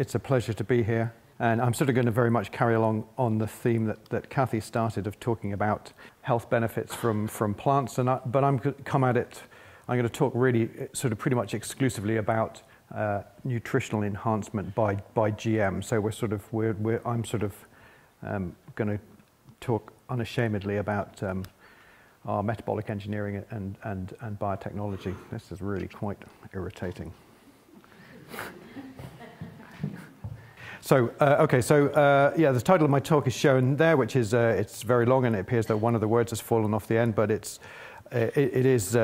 It's a pleasure to be here. And I'm sort of going to very much carry along on the theme that Kathy started of talking about health benefits from plants. But I'm going to come at it, I'm going to talk really sort of pretty much exclusively about nutritional enhancement by GM. So I'm sort of going to talk unashamedly about our metabolic engineering and biotechnology. This is really quite irritating. So, yeah, the title of my talk is shown there, which is, it's very long and it appears that one of the words has fallen off the end, but it is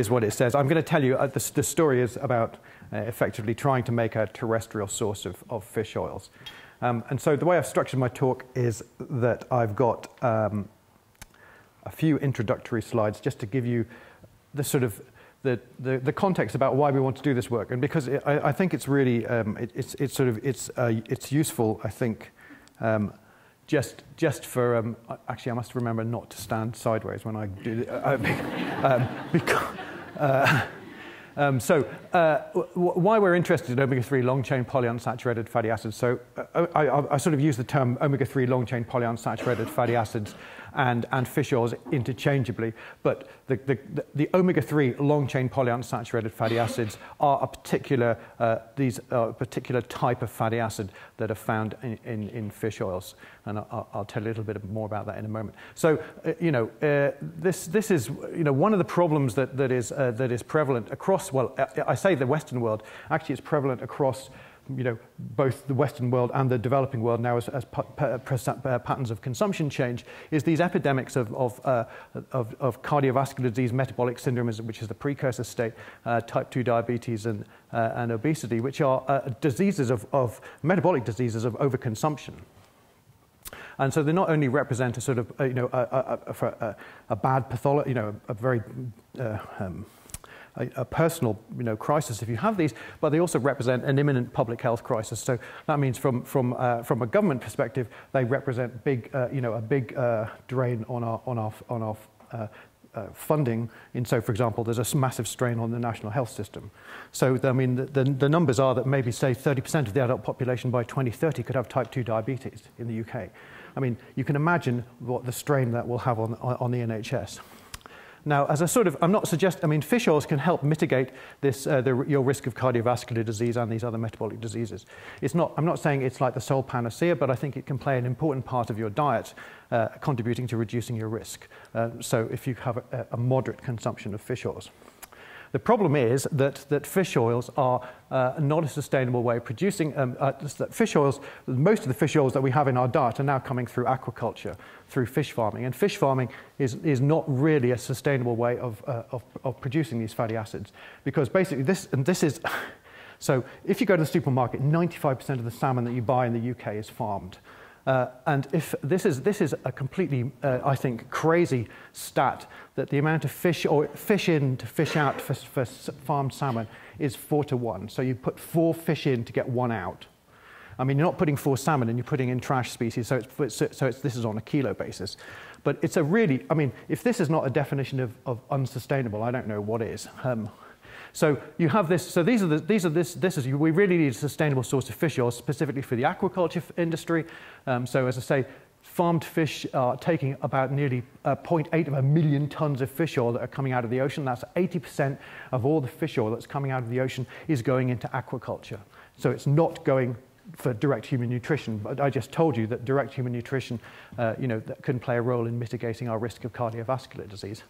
what it says. I'm going to tell you, the story is about effectively trying to make a terrestrial source of fish oils. And so the way I've structured my talk is that I've got a few introductory slides just to give you the sort of the context about why we want to do this work, and because I think it's really it's useful. I think just for actually I must remember not to stand sideways when I do why we're interested in omega-3 long-chain polyunsaturated fatty acids. So I sort of use the term omega-3 long-chain polyunsaturated fatty acids and fish oils interchangeably, but the omega-3 long-chain polyunsaturated fatty acids are a particular particular type of fatty acid that are found in fish oils, and I'll tell you a little bit more about that in a moment. So this is one of the problems that is prevalent across, well, I say the Western world. Actually, it's prevalent across both the Western world and the developing world now as patterns of consumption change, is these epidemics of cardiovascular disease, metabolic syndrome, which is the precursor state, type 2 diabetes and obesity, which are diseases of metabolic diseases of overconsumption. And so they not only represent a sort of a bad pathology, a very a personal crisis if you have these, but they also represent an imminent public health crisis. So that means from a government perspective, they represent a big drain on our funding. And so, for example, there's a massive strain on the national health system. So I mean, the numbers are that maybe say 30% of the adult population by 2030 could have type 2 diabetes in the UK. I mean, you can imagine what the strain that will have on the NHS. Now, as a sort of, I'm not suggesting, I mean, fish oils can help mitigate this, your risk of cardiovascular disease and these other metabolic diseases. I'm not saying it's like the sole panacea, but I think it can play an important part of your diet, contributing to reducing your risk. So if you have a moderate consumption of fish oils. The problem is that fish oils are not a sustainable way of producing fish oils. Most of the fish oils that we have in our diet are now coming through aquaculture, through fish farming. And fish farming is not really a sustainable way of producing these fatty acids. Because basically this is, so if you go to the supermarket, 95% of the salmon that you buy in the UK is farmed. And if this is a completely, I think, crazy stat that the amount of fish in to fish out for farmed salmon is 4 to 1. So you put 4 fish in to get 1 out. I mean, you're not putting 4 salmon and you're putting in trash species. So this is on a kilo basis. But it's a really, I mean, if this is not a definition of unsustainable, I don't know what is. So you have this. So this is we really need a sustainable source of fish oil specifically for the aquaculture industry. So as I say, farmed fish are taking about nearly 0.8 of a million tons of fish oil that are coming out of the ocean. That's 80% of all the fish oil that's coming out of the ocean is going into aquaculture. So it's not going for direct human nutrition, but I just told you that direct human nutrition, that can play a role in mitigating our risk of cardiovascular disease.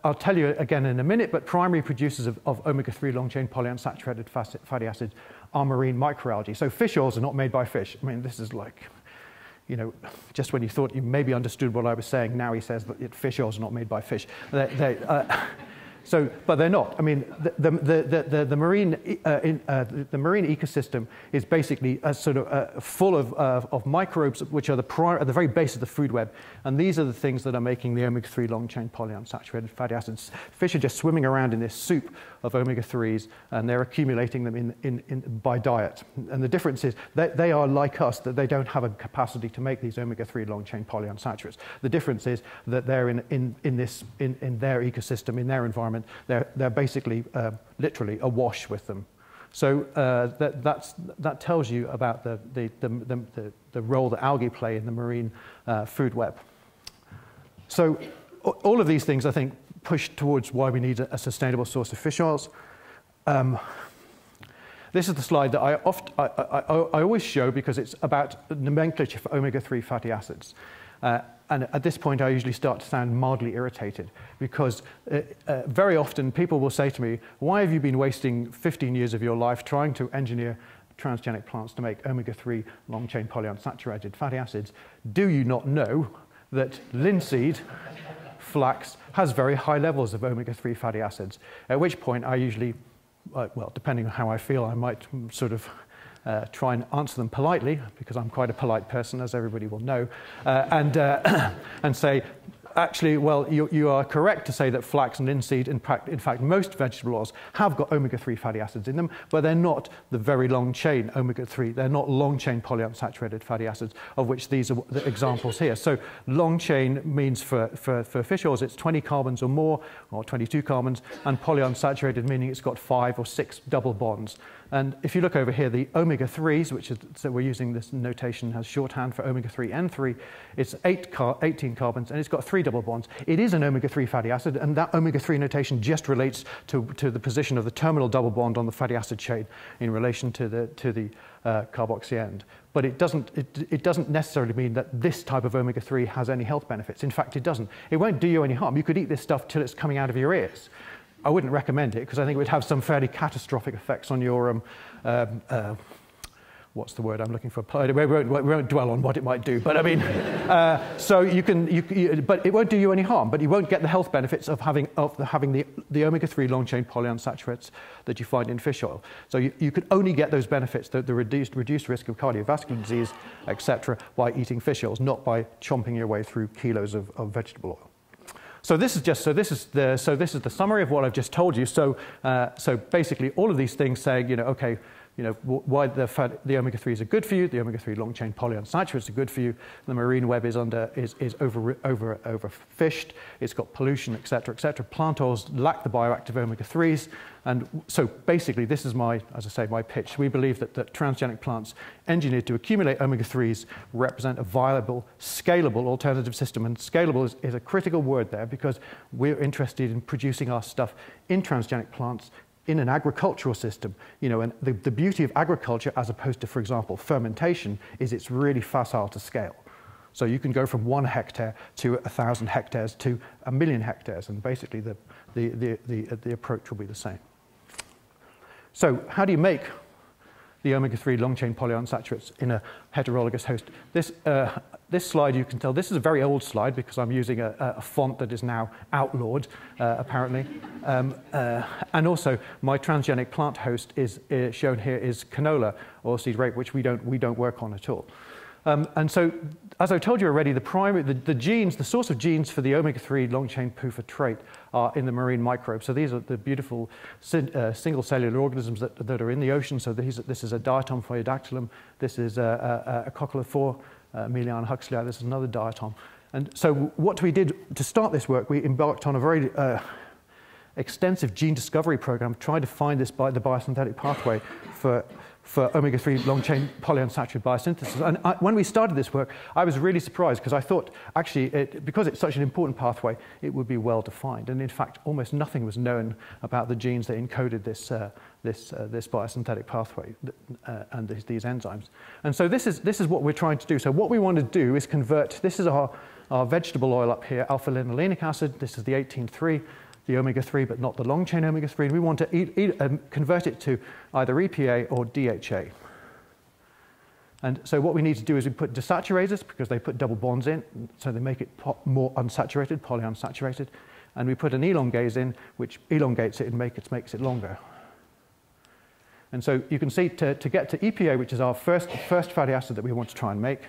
I'll tell you again in a minute, but primary producers of omega-3 long-chain polyunsaturated fatty acids are marine microalgae. So fish oils are not made by fish. I mean, this is like, just when you thought you maybe understood what I was saying, now he says that fish oils are not made by fish. But they're not. I mean, the marine ecosystem is basically full of microbes, which are at the very base of the food web, and these are the things that are making the omega-3 long-chain polyunsaturated fatty acids. Fish are just swimming around in this soup of omega-3s, and they're accumulating them by diet. And the difference is they are like us, that they don't have a capacity to make these omega-3 long-chain polyunsaturates. The difference is that they're in their ecosystem, in their environment. They're basically literally awash with them. So that tells you about the role that algae play in the marine food web. So all of these things, I think, push towards why we need a sustainable source of fish oils. This is the slide that I always show because it's about nomenclature for omega-3 fatty acids. And at this point, I usually start to sound mildly irritated because very often people will say to me, why have you been wasting 15 years of your life trying to engineer transgenic plants to make omega-3 long-chain polyunsaturated fatty acids? Do you not know that linseed, flax, has very high levels of omega-3 fatty acids? At which point I usually, well, depending on how I feel, I might sort of try and answer them politely, because I'm quite a polite person, as everybody will know, and say, actually, well, you are correct to say that flax and linseed, in fact, most vegetable oils have got omega-3 fatty acids in them, but they're not the very long-chain omega-3. They're not long-chain polyunsaturated fatty acids, of which these are the examples here. So long-chain means for fish oils, it's 20 carbons or more, or 22 carbons, and polyunsaturated meaning it's got 5 or 6 double bonds. And if you look over here, the omega-3s, which is, so we're using this notation as shorthand for omega-3 N3, it's 18 carbons, and it's got 3 double bonds. It is an omega-3 fatty acid, and that omega-3 notation just relates to the position of the terminal double bond on the fatty acid chain in relation to the carboxy end. But it doesn't necessarily mean that this type of omega-3 has any health benefits. In fact, it doesn't. It won't do you any harm. You could eat this stuff till it's coming out of your ears. I wouldn't recommend it because I think it would have some fairly catastrophic effects on your, what's the word I'm looking for? We won't dwell on what it might do, but I mean, so but it won't do you any harm, but you won't get the health benefits of having the omega-3 long-chain polyunsaturates that you find in fish oil. So you could only get those benefits, the reduced risk of cardiovascular disease, etc., by eating fish oils, not by chomping your way through kilos of vegetable oil. So this is the summary of what I've just told you. So basically, all of these things saying, okay, why the omega-3s are good for you, the omega-3 long-chain polyunsaturates are good for you, the marine web is overfished, it's got pollution, etc., etc. Plant oils lack the bioactive omega-3s, and so basically this is as I say, my pitch. We believe that transgenic plants engineered to accumulate omega-3s represent a viable, scalable alternative system, and scalable is a critical word there because we're interested in producing our stuff in transgenic plants in an agricultural system, and the beauty of agriculture as opposed to, for example, fermentation is it's really facile to scale. So you can go from 1 hectare to 1,000 hectares to 1,000,000 hectares, and basically the approach will be the same. So how do you make the omega-3 long-chain polyunsaturates in a heterologous host? This slide, you can tell, this is a very old slide because I'm using a font that is now outlawed, apparently. And also, my transgenic plant host is shown here is canola, oilseed rape, which we don't work on at all. And so, as I told you already, the source of genes for the omega-3 long-chain PUFA trait are in the marine microbes. So these are the beautiful single-cellular organisms that are in the ocean. So this is a diatom phoeodactylum. This is a coccolithore, Meliana huxleyi. This is another diatom. And so what we did to start this work, we embarked on a very extensive gene discovery program, trying to find the biosynthetic pathway for omega-3 long-chain polyunsaturated biosynthesis. And when we started this work, I was really surprised because I thought, actually, because it's such an important pathway, it would be well defined. And in fact, almost nothing was known about the genes that encoded this biosynthetic pathway and these enzymes. And so this is what we're trying to do. So what we want to do is convert, this is our vegetable oil up here, alpha-linolenic acid. This is the 18-3. The omega-3, but not the long-chain omega-3, and we want to convert it to either EPA or DHA. And so what we need to do is we put desaturators, because they put double bonds in, so they make it more unsaturated, polyunsaturated, and we put an elongase in, which elongates it and makes it longer. And so you can see to get to EPA, which is our first fatty acid that we want to try and make,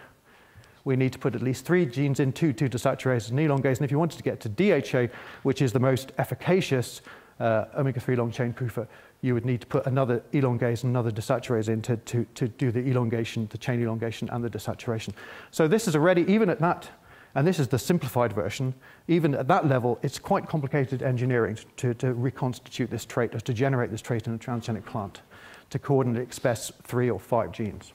we need to put at least 3 genes in, 2 desaturators and elongase. And if you wanted to get to DHA, which is the most efficacious omega-3 long-chain PUFA, you would need to put another elongase and another desaturase in to do the elongation, the chain elongation and the desaturation. So this is already, even at that and this is the simplified version, even at that level, it's quite complicated engineering to reconstitute this trait, or to generate this trait in a transgenic plant, to coordinate express 3 or 5 genes.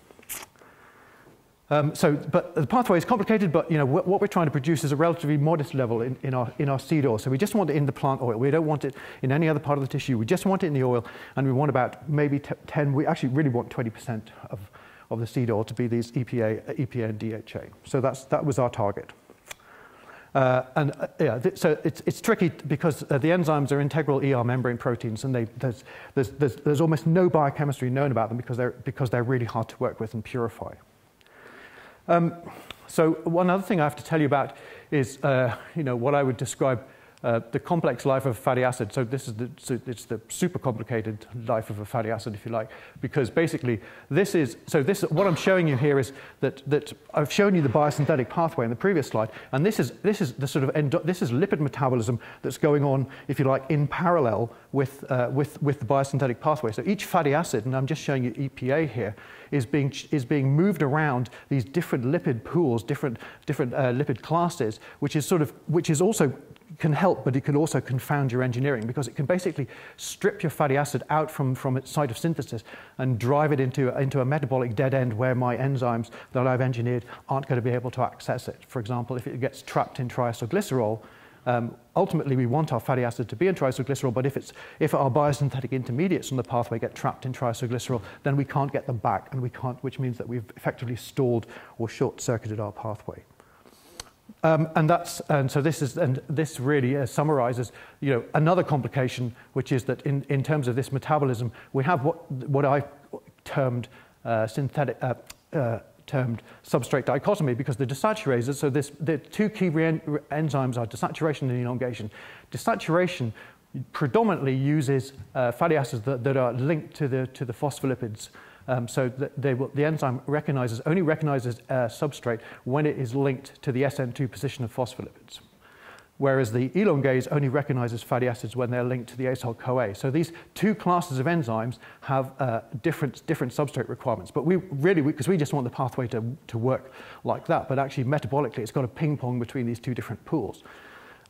But the pathway is complicated, but what we're trying to produce is a relatively modest level in our seed oil. So we just want it in the plant oil. We don't want it in any other part of the tissue. We just want it in the oil, and we want about maybe 10. We actually really want 20% of the seed oil to be these EPA and DHA. So that was our target. So it's tricky because the enzymes are integral ER membrane proteins, and there's almost no biochemistry known about them because they're really hard to work with and purify. So one other thing I have to tell you about is what I would describe the complex life of a fatty acid. So it's the super complicated life of a fatty acid, if you like, because basically what I'm showing you here is that I've shown you the biosynthetic pathway in the previous slide, and this is the sort of this is lipid metabolism that's going on, if you like, in parallel with the biosynthetic pathway. So each fatty acid, and I'm just showing you EPA here, is being moved around these different lipid pools, different lipid classes, which is also can help, but it can also confound your engineering, because it can basically strip your fatty acid out from its site of synthesis and drive it into a metabolic dead end where my enzymes that I've engineered aren't going to be able to access it. For example, if it gets trapped in triacylglycerol, ultimately we want our fatty acid to be in triacylglycerol, but if our biosynthetic intermediates on the pathway get trapped in triacylglycerol, then we can't get them back, and which means that we've effectively stalled or short-circuited our pathway. So this really summarizes, another complication, which is that in terms of this metabolism, we have what I termed termed substrate dichotomy, because the desaturases, so the two key enzymes are desaturation and elongation. Desaturation predominantly uses fatty acids that are linked to the phospholipids. So the enzyme only recognizes substrate when it is linked to the SN2 position of phospholipids, whereas the elongase only recognizes fatty acids when they're linked to the acyl-CoA. So these two classes of enzymes have different substrate requirements. But because we just want the pathway to work like that, but actually metabolically it's got a ping pong between these two different pools.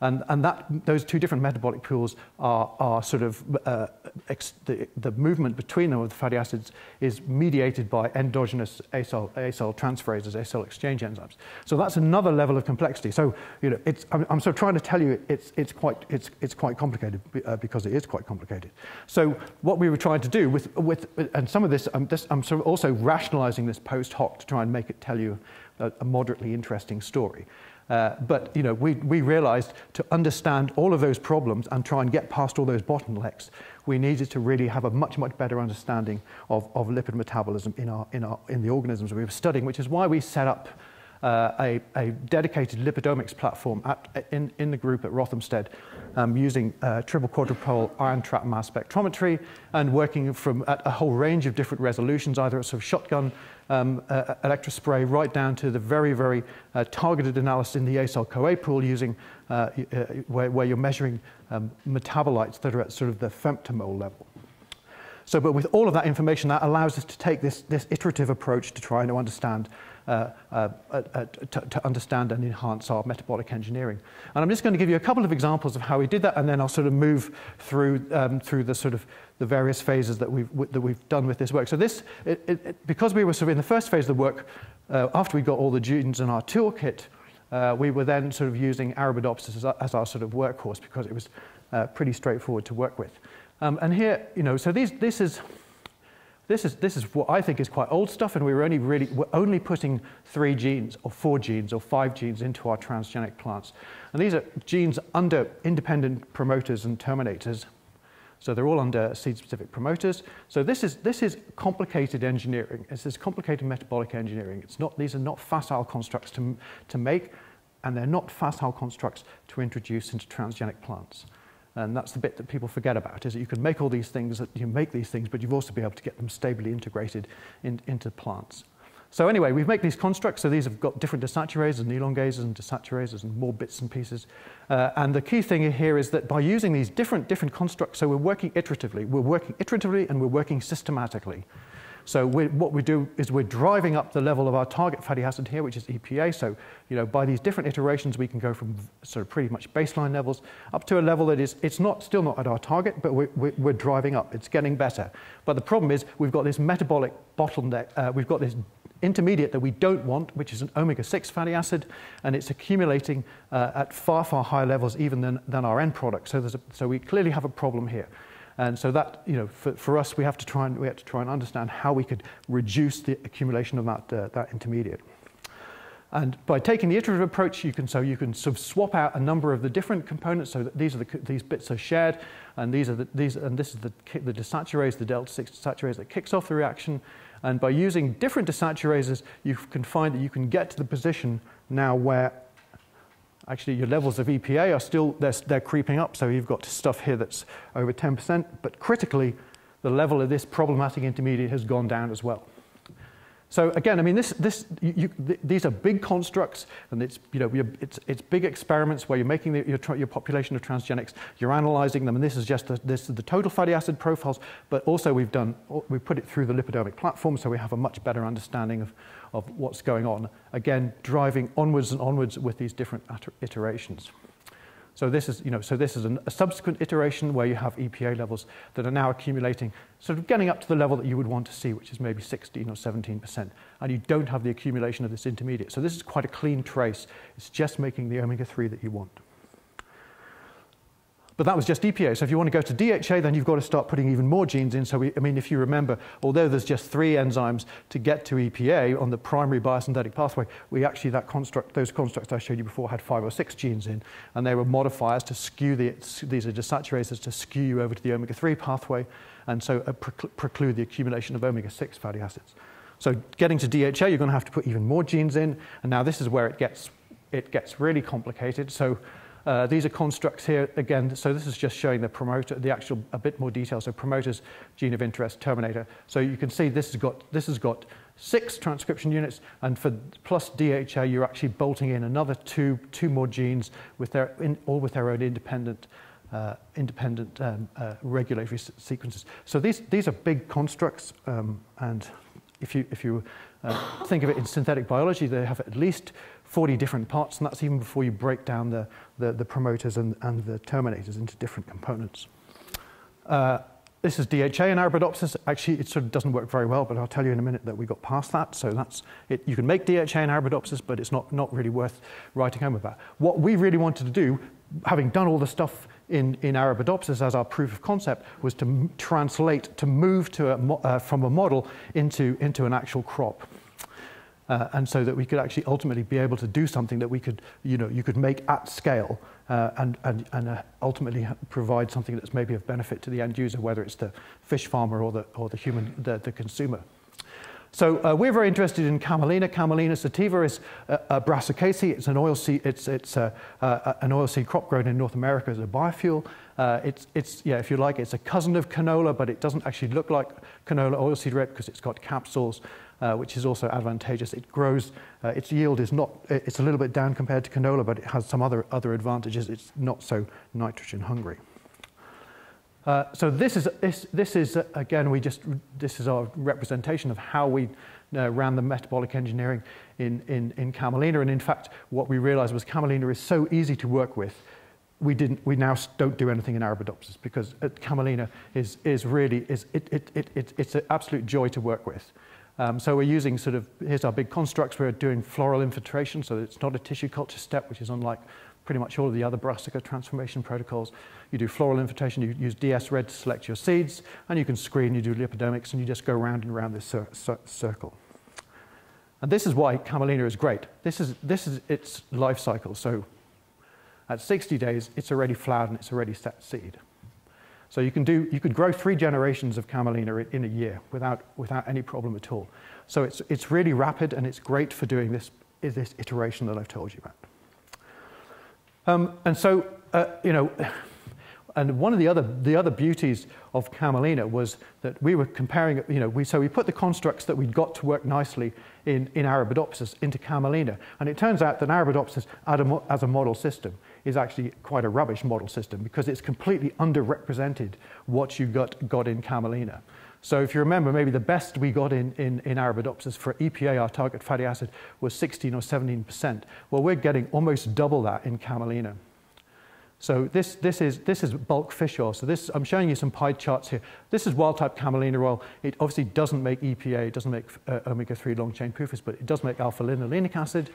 And those two different metabolic pools are sort of the movement between them of the fatty acids is mediated by endogenous acyl transferases, acyl exchange enzymes. So that's another level of complexity. So I'm sort of trying to tell you it's quite complicated because it is quite complicated. So what we were trying to do and some of this I'm sort of also rationalizing this post hoc to try and make it tell you a moderately interesting story. But we realized to understand all of those problems and try and get past all those bottlenecks, we needed to really have a much in understanding of lipid metabolism in the organisms we were studying, which is why we set up a dedicated lipidomics platform in the group at Rothamsted, using triple quadrupole ion trap mass spectrometry and working at a whole range of different resolutions, either a sort of shotgun electrospray right down to the very targeted analysis in the acyl-CoA pool, using where you're measuring metabolites that are at sort of the femtomole level. So, but with all of that information, that allows us to take this iterative approach to trying to understand to understand and enhance our metabolic engineering. And I'm just going to give you a couple of examples of how we did that, and then I'll sort of move through the sort of the various phases that we've done with this work. So because we were sort of in the first phase of the work, after we got all the genes in our toolkit, we were then sort of using Arabidopsis as our sort of workhorse, because it was pretty straightforward to work with. And here, so this is what I think is quite old stuff, and we're only putting 3 genes or 4 genes or 5 genes into our transgenic plants. And these are genes under independent promoters and terminators. So they're all under seed-specific promoters. So this is complicated engineering. This is complicated metabolic engineering. These are not facile constructs to make, and they're not facile constructs to introduce into transgenic plants. And that's the bit that people forget about, is that you can make all these things, but you've also been able to get them stably integrated into plants. So anyway, we make these constructs. So these have got different desaturases and elongases and desaturases and more bits and pieces. And the key thing here is that by using these different constructs, so we're working iteratively and we're working systematically. So what we do is we're driving up the level of our target fatty acid here, which is EPA. So, you know, by these different iterations, we can go from sort of pretty much baseline levels up to a level that is, it's still not at our target, but we're driving up. It's getting better. But the problem is we've got this metabolic bottleneck. We've got this intermediate that we don't want, which is an omega-6 fatty acid, and it's accumulating at far, far higher levels even than our end product. So we clearly have a problem here. And so that, you know, for us, we have to try and understand how we could reduce the accumulation of that intermediate. And by taking the iterative approach, you can sort of swap out a number of the different components so that these bits are shared, and this is the desaturase, the delta-6 desaturase that kicks off the reaction. And by using different desaturases, you can find that you can get to the position now where actually your levels of EPA are still, they're creeping up. So you've got stuff here that's over 10%, but critically, the level of this problematic intermediate has gone down as well. So again, I mean, these are big constructs, and it's, you know, it's big experiments where you're making your population of transgenics, you're analyzing them, and this is just the total fatty acid profiles, but also we've put it through the Lipidomic platform, so we have a much better understanding of what's going on. Again, driving onwards and onwards with these different iterations. So this is, you know, a subsequent iteration where you have EPA levels that are now accumulating, sort of getting up to the level that you would want to see, which is maybe 16 or 17%. And you don't have the accumulation of this intermediate. So this is quite a clean trace. It's just making the omega-3 that you want. But that was just EPA. So if you want to go to DHA, then you've got to start putting even more genes in. So I mean, if you remember, although there's just 3 enzymes to get to EPA on the primary biosynthetic pathway, we actually, those constructs I showed you before had 5 or 6 genes in, and they were modifiers to skew these are desaturases to skew you over to the omega-3 pathway, and so preclude the accumulation of omega-6 fatty acids. So getting to DHA, you're going to have to put even more genes in, and now this is where it gets really complicated. So these are constructs here again. So this is just showing the promoter, a bit more detail. So promoters, gene of interest, terminator. So you can see this has got 6 transcription units, and for plus DHA, you're actually bolting in another two more genes all with their own independent regulatory sequences. So these are big constructs, and if you think of it in synthetic biology, they have at least 40 different parts, and that's even before you break down the promoters and the terminators into different components. This is DHA in Arabidopsis. Actually, it sort of doesn't work very well, but I'll tell you in a minute that we got past that. So that's it. You can make DHA in Arabidopsis, but it's not really worth writing home about. What we really wanted to do, having done all the stuff in Arabidopsis as our proof of concept, was to translate, to move from a model into an actual crop. And so that we could actually ultimately be able to do something that we could, you know, you could make at scale and ultimately provide something that's maybe of benefit to the end user, whether it's the fish farmer or the human, the consumer. So we're very interested in Camelina. Camelina sativa is a brassicaceae. It's an oilseed. It's an oilseed crop grown in North America as a biofuel. Yeah, if you like, it's a cousin of canola, but it doesn't actually look like canola oilseed rape because it's got capsules, which is also advantageous. It grows. Its yield is not. It's a little bit down compared to canola, but it has some other advantages. It's not so nitrogen hungry. So this is again, this is our representation of how we ran the metabolic engineering in Camelina, and in fact, what we realized was Camelina is so easy to work with. We now don't do anything in Arabidopsis because Camelina is an absolute joy to work with. So we're using here's our big constructs. We're doing floral infiltration, so it's not a tissue culture step, which is unlike pretty much all of the other brassica transformation protocols. You do floral infiltration, you use DS Red to select your seeds, and you can screen, you do lipidomics, and you just go round and around this circle. And this is why Camelina is great. This is its life cycle. So at 60 days, it's already flowered and it's already set seed. So you could grow 3 generations of Camelina in a year without any problem at all. So it's really rapid, and it's great for doing this iteration that I've told you about. And so, you know, and one of the other beauties of Camelina was that we were comparing, you know, so we put the constructs that we'd got to work nicely in Arabidopsis into Camelina, and it turns out that Arabidopsis as a model system is actually quite a rubbish model system because it's completely underrepresented what you got in Camelina. So if you remember, maybe the best we got in Arabidopsis for EPA, our target fatty acid, was 16 or 17%. Well, we're getting almost double that in Camelina. So this is bulk fish oil. So this, I'm showing you some pie charts here. This is wild-type Camelina oil. It obviously doesn't make EPA, it doesn't make omega-3 long-chain PUFAs, but it does make alpha-linolenic acid.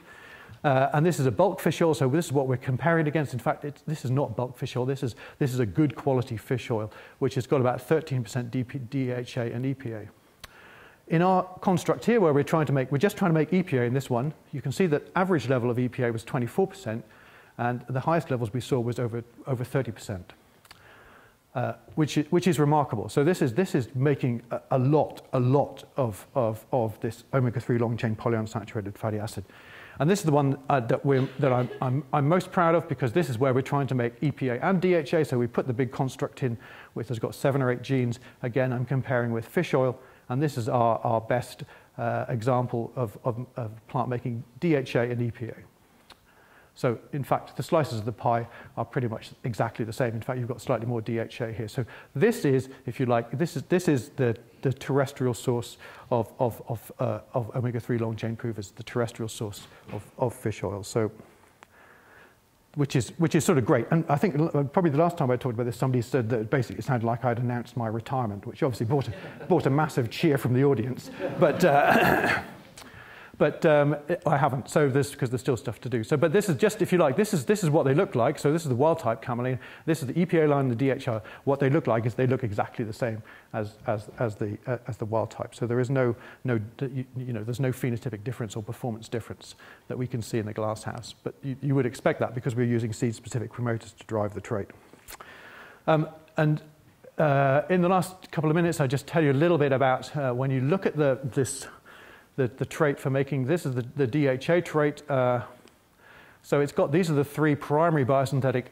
And this is a bulk fish oil, so this is what we're comparing against. In fact, this is not bulk fish oil. This is a good quality fish oil, which has got about 13% DHA and EPA. In our construct here, where we're just trying to make EPA in this one, you can see that average level of EPA was 24%, and the highest levels we saw was over 30%, which is remarkable. So this is making a lot of this omega-3 long-chain polyunsaturated fatty acid. And this is the one that I'm most proud of, because this is where we're trying to make EPA and DHA. So we put the big construct in, which has got 7 or 8 genes. Again, I'm comparing with fish oil, and this is our best example of plant making DHA and EPA. So in fact, the slices of the pie are pretty much exactly the same. In fact, you've got slightly more DHA here. So this is, if you like, this is the terrestrial source of omega-3 long-chain PUFAs, the terrestrial source of fish oil. So, which is sort of great. And I think probably the last time I talked about this, somebody said that basically it sounded like I'd announced my retirement, which obviously brought a massive cheer from the audience. But I haven't, so because there's still stuff to do. So, but this is just, if you like, this is what they look like. So this is the wild-type Camelina. This is the EPA line and the DHA. What they look like is they look exactly the same as the wild-type. So there is no there's no phenotypic difference or performance difference that we can see in the glass house. But you would expect that because we're using seed-specific promoters to drive the trait. In the last couple of minutes, I'll just tell you a little bit about when you look at the trait for making, this is the DHA trait. So it's got, these are the 3 primary biosynthetic,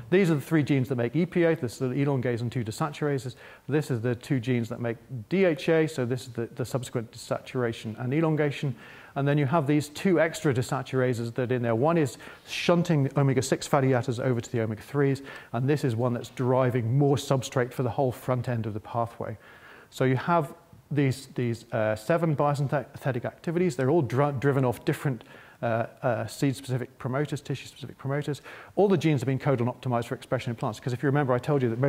these are the 3 genes that make EPA. This is the elongase and 2 desaturases. This is the 2 genes that make DHA, so this is the subsequent desaturation and elongation. And then you have these 2 extra desaturases that are in there. One is shunting omega-6 fatty acids over to the omega-3s, and this is one that's driving more substrate for the whole front end of the pathway. So you have these 7 biosynthetic activities. They're all driven off different seed-specific promoters, tissue-specific promoters. All the genes have been coded and optimized for expression in plants, because if you remember, I told you that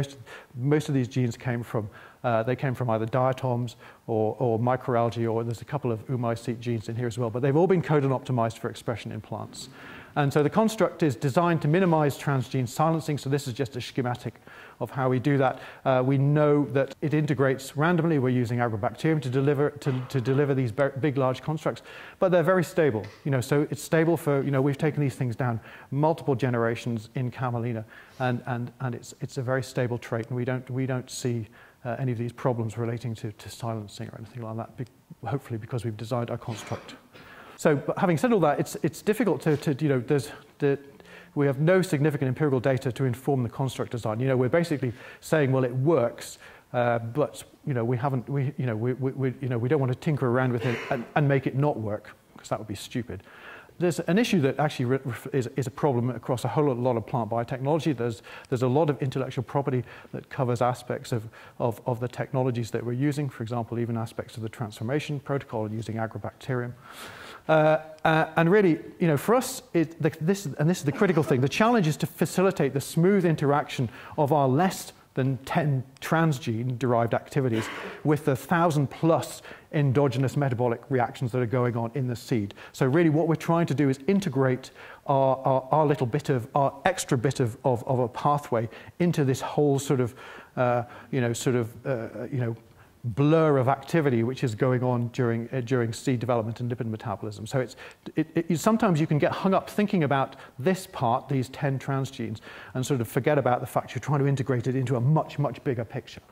most of these genes came from either diatoms or microalgae, or there's a couple of oomycete genes in here as well, but they've all been coded and optimized for expression in plants. And so the construct is designed to minimize transgene silencing. So this is just a schematic of how we do that. We know that it integrates randomly. We're using agrobacterium to deliver these big, large constructs, but they're very stable. So it's stable for, we've taken these things down multiple generations in Camelina, and it's a very stable trait, and we don't see any of these problems relating to silencing or anything like that, hopefully because we've designed our construct. So, but having said all that, it's difficult we have no significant empirical data to inform the construct design. We're basically saying, well, it works, but we don't want to tinker around with it and make it not work, because that would be stupid. There's an issue that actually is a problem across a whole lot of plant biotechnology. There's a lot of intellectual property that covers aspects of the technologies that we're using, for example, even aspects of the transformation protocol using agrobacterium. And really, for us, this is the critical thing. The challenge is to facilitate the smooth interaction of our less than 10 transgene-derived activities with the 1,000+ endogenous metabolic reactions that are going on in the seed. So really what we're trying to do is integrate our little bit of, our extra bit of a pathway into this whole sort of, blur of activity which is going on during seed development and lipid metabolism. So sometimes you can get hung up thinking about this part, these 10 transgenes, and sort of forget about the fact you're trying to integrate it into a much, much bigger picture.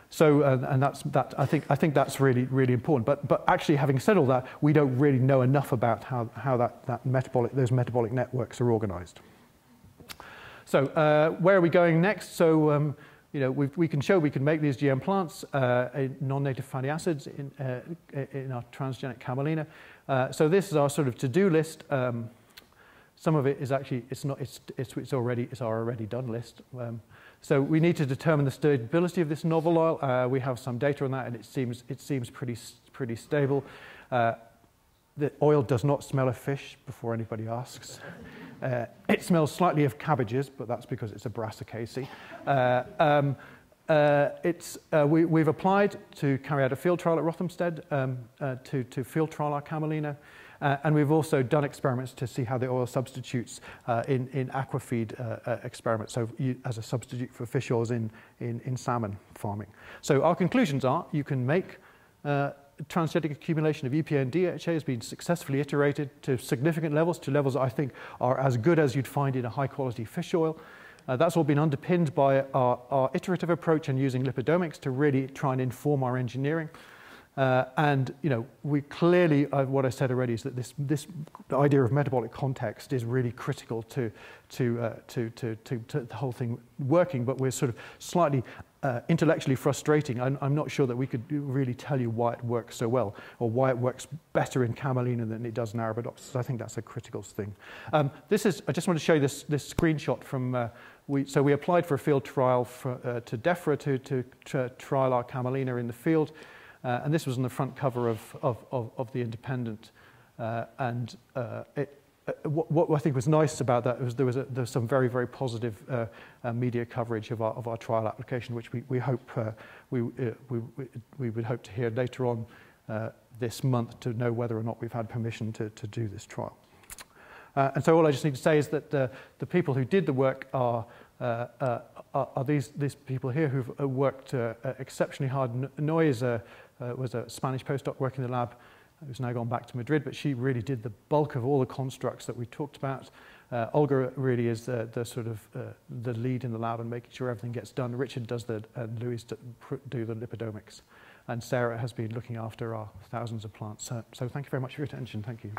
So, and I think that's really, really important. But actually, having said all that, we don't really know enough about how those metabolic networks are organized. So, where are we going next? So, we can show we can make these GM plants non-native fatty acids in our transgenic Camelina. So this is our sort of to-do list. Some of it is actually it's our already done list. So we need to determine the stability of this novel oil. We have some data on that, and it seems pretty stable. The oil does not smell of fish, before anybody asks. It smells slightly of cabbages, but that's because it's a brassicaceae. We've applied to carry out a field trial at Rothamsted to field trial our Camelina. And we've also done experiments to see how the oil substitutes in aquafeed experiments, so as a substitute for fish oils in salmon farming. So our conclusions are you can make transgenic accumulation of EPA and DHA has been successfully iterated to significant levels, to levels that I think are as good as you'd find in a high-quality fish oil. That's all been underpinned by our iterative approach and using lipidomics to really try and inform our engineering. And we clearly, what I said already is that this idea of metabolic context is really critical to the whole thing working. But we're sort of slightly intellectually frustrating. I'm not sure that we could really tell you why it works so well, or why it works better in Camelina than it does in Arabidopsis. I think that's a critical thing. I just want to show you this screenshot from. So we applied for a field trial to DEFRA to trial our Camelina in the field. And this was on the front cover of the Independent. What I think was nice about that was there was some very, very positive media coverage of our trial application, which we hope we would hope to hear later on this month to know whether or not we've had permission to do this trial. And so all I just need to say is that the people who did the work are these people here who've worked exceptionally hard. Noy was a Spanish postdoc working in the lab who's now gone back to Madrid, but she really did the bulk of all the constructs that we talked about. Olga really is the sort of the lead in the lab and making sure everything gets done. Richard does and Louis do the lipidomics. And Sarah has been looking after our thousands of plants. So thank you very much for your attention. Thank you.